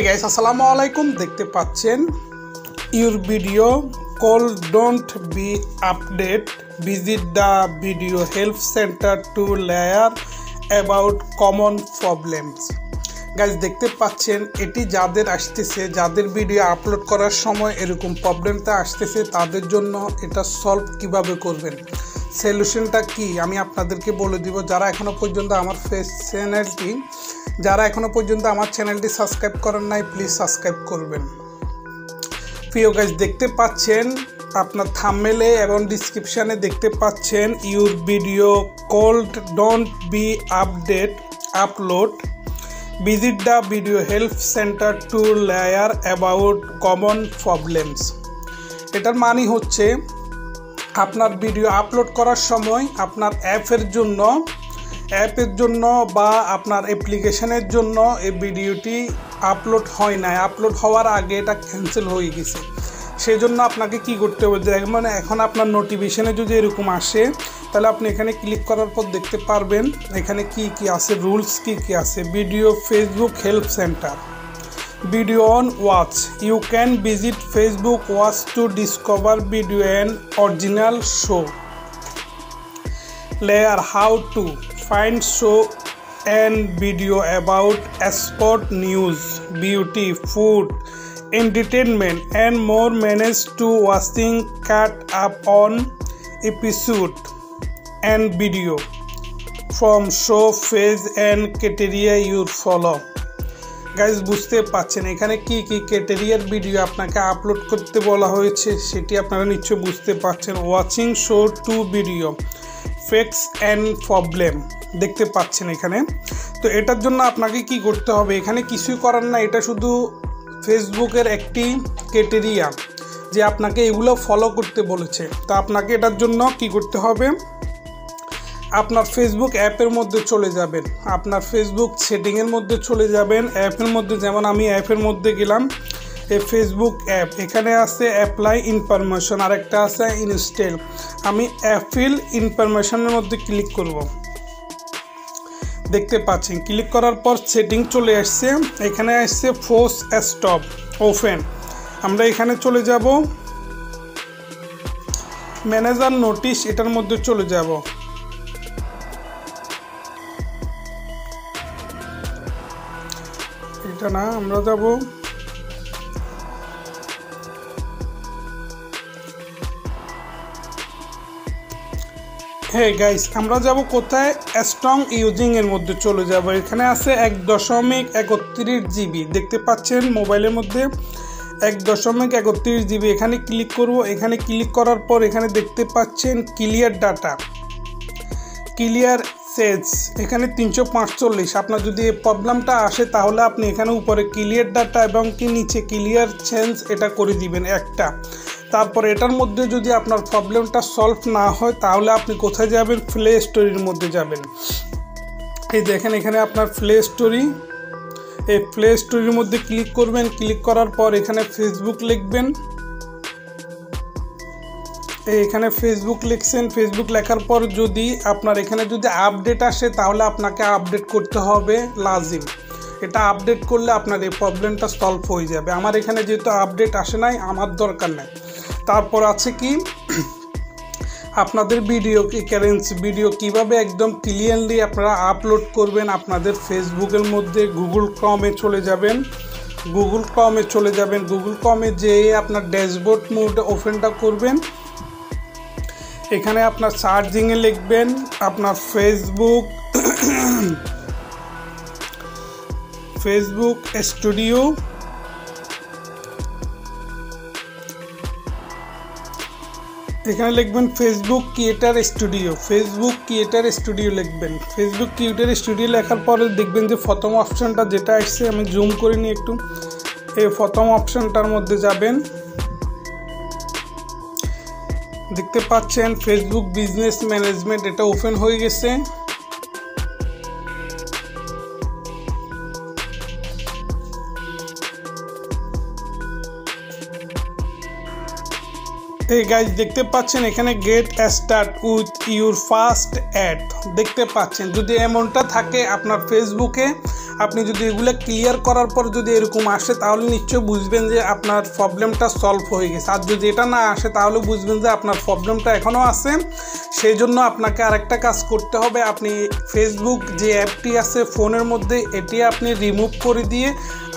Guys আসসালামু আলাইকুম। দেখতে পাচ্ছেন your video call don't be update, visit the video help centre to learn about common problems. Guys দেখতে পাচ্ছেন এটি যাদের আসতেছে, যাদের ভিডিও আপলোড করার সময় এরকম প্রবলেমটা আসতেছে, তাদের জন্য এটা সলভ কিভাবে করবেন, সলিউশনটা কি আমি আপনাদেরকে বলে দিব। যারা এখনও পর্যন্ত আমার চ্যানেলটি সাবস্ক্রাইব করেন নাই, প্লিজ সাবস্ক্রাইব করবেন। প্রিয় গাইস দেখতে পাচ্ছেন আপনার থাম্বনেলে এবং ডিসক্রিপশানে দেখতে পাচ্ছেন your video called don't be upload, visit the video help centre to learn about common problems. এটার মানে হচ্ছে আপনার ভিডিও আপলোড করার সময় আপনার অ্যাপের জন্য বা আপনার অ্যাপ্লিকেশনের জন্য এই ভিডিওটি আপলোড হয় না, আপলোড হওয়ার আগে এটা ক্যান্সেল হয়ে গেছে। সেই জন্য আপনাকে কি করতে হবে, মানে এখন আপনার নোটিফিকেশনে যদি এরকম আসে তাহলে আপনি এখানে ক্লিক করার পর দেখতে পারবেন এখানে কি কি আছে, রুলস কি কি আছে। Video Facebook help centre, video on watch, you can visit Facebook watch to discover video and original show. Layer, how to find show and video about sport, news, beauty, food, entertainment and more. Manage to watching cut up on episode and video from show page and criteria you follow. Guys বুঝতে পাচ্ছেন এখানে কি কি ক্রাইটেরিয়ার video আপনাকে upload করতে বলা হয়েছে সেটি আপনারা নিশ্চয়ই বুঝতে পাচ্ছেন। Watching show to video facts and problem দেখতে পাচ্ছেন এখানে। তো এটার জন্য আপনাকে কি করতে হবে, এখানে কিছুই করার না, এটা শুধু ফেসবুকের একটি ক্রাইটেরিয়া যে আপনাকে এগুলো ফলো করতে বলেছে। তো আপনাকে এটার জন্য কি করতে হবে, আপনার ফেসবুক অ্যাপের মধ্যে চলে যাবেন, আপনার ফেসবুক সেটিংয়ের মধ্যে চলে যাবেন। অ্যাপের মধ্যে যেমন আমি অ্যাপের মধ্যে গেলাম, এই ফেসবুক অ্যাপ, এখানে আছে অ্যাপ্লাই ইনফরমেশন, আরেকটা আছে ইনস্টল। আমি অ্যাপিল ইনফরমেশনের মধ্যে ক্লিক করব। দেখতে পাচ্ছেন ক্লিক করার পর সেটিং চলে আসছে, এখানে আসছে ফোর্স স্টপ ওপেন। আমরা এখানে চলে যাব, ম্যানেজার নোটিশ, এটার মধ্যে চলে যাব। এটা না, আমরা যাব গাইস, আমরা যাব কোথায়, স্ট্রং ইউজিং এর মধ্যে চলে যাব। এখানে আছে 1.31 GB, দেখতে পাচ্ছেন মোবাইলের মধ্যে 1.31 GB। এখানে ক্লিক করব। এখানে ক্লিক করার পর এখানে দেখতে পাচ্ছেন ক্লিয়ার ডাটা, ক্লিয়ার সেজ, এখানে 345। আপনার যদি এই প্রবলেমটা আসে তাহলে আপনি এখানে উপরে ক্লিয়ার ডাটা এবং কি নিচে ক্লিয়ার চেঞ্জ এটা করে দিবেন একটা। তারপর এটার মধ্যে যদি আপনার প্রবলেমটা সলভ না হয় তাহলে আপনি কোথায় যাবেন, প্লে স্টোরির মধ্যে যাবেন। এই দেখেন এখানে আপনার প্লে স্টোরি, এই প্লে স্টোরির মধ্যে ক্লিক করবেন। ক্লিক করার পর এখানে ফেসবুক লিখবেন, এখানে ফেসবুক লিখছেন। ফেসবুক লেখার পর যদি আপনার এখানে যদি আপডেট আসে তাহলে আপনাকে আপডেট করতে হবে লাজিম। এটা আপডেট করলে আপনার এই প্রবলেমটা সলভ হয়ে যাবে। আমার এখানে যেহেতু আপডেট আসে নাই, আমার দরকার নাই। তারপর আছে কি, আপনাদের ভিডিও কিভাবে একদম ক্লিয়ারলি আপনারা আপলোড করবেন আপনাদের ফেসবুকের মধ্যে। গুগল ক্রমে চলে যাবেন, গুগল ক্রমে যেয়ে আপনার ড্যাশবোর্ড মোড ওপেনটা করবেন। এখানে আপনার সার্চিংয়ে লিখবেন আপনার ফেসবুক স্টুডিও। এখানে লিখবেন ফেসবুক ক্রিয়েটার স্টুডিও লিখবেন। ফেসবুক ক্রিয়েটার স্টুডিও লেখার পরে দেখবেন যে প্রথম অপশানটা যেটা আসছে, আমি জুম করে নিই একটু, এই প্রথম অপশানটার মধ্যে যাবেন। দেখতে পাচ্ছেন ফেসবুক বিজনেস ম্যানেজমেন্ট, এটা ওপেন হয়ে গেছে। এই গাইজ দেখতে পাচ্ছেন এখানে get start with your first ad. দেখতে পাচ্ছেন যদি এমনটা থাকে আপনার ফেসবুকে আপনি যদি এগুলো ক্লিয়ার করার পর যদি এরকম আসে তাহলে নিশ্চয়ই বুঝবেন যে আপনার প্রবলেমটা সলভ হয়ে গেছে। আর যদি এটা না আসে তাহলে বুঝবেন যে আপনার প্রবলেমটা এখনও আছে। সেই জন্য আপনাকে আরেকটা কাজ করতে হবে, আপনি ফেসবুক যে অ্যাপটি আছে ফোনের মধ্যে এটি আপনি রিমুভ করে দিয়ে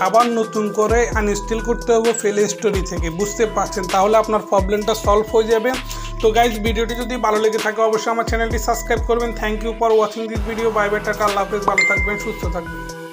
আবার নতুন করে আনইনস্টল করতে হবে প্লে স্টোরি থেকে, বুঝতে পারছেন? তাহলে আপনার প্রবলেমটা সলভ হয়ে যাবে। তো গাইজ, ভিডিওটি যদি ভালো লেগে থাকে অবশ্যই আমার চ্যানেলটি সাবস্ক্রাইব করবেন। Thank you for watching this video. Bye bye, টাটা, আল্লাহ হাফেজ, ভালো থাকবেন, সুস্থ থাকবেন।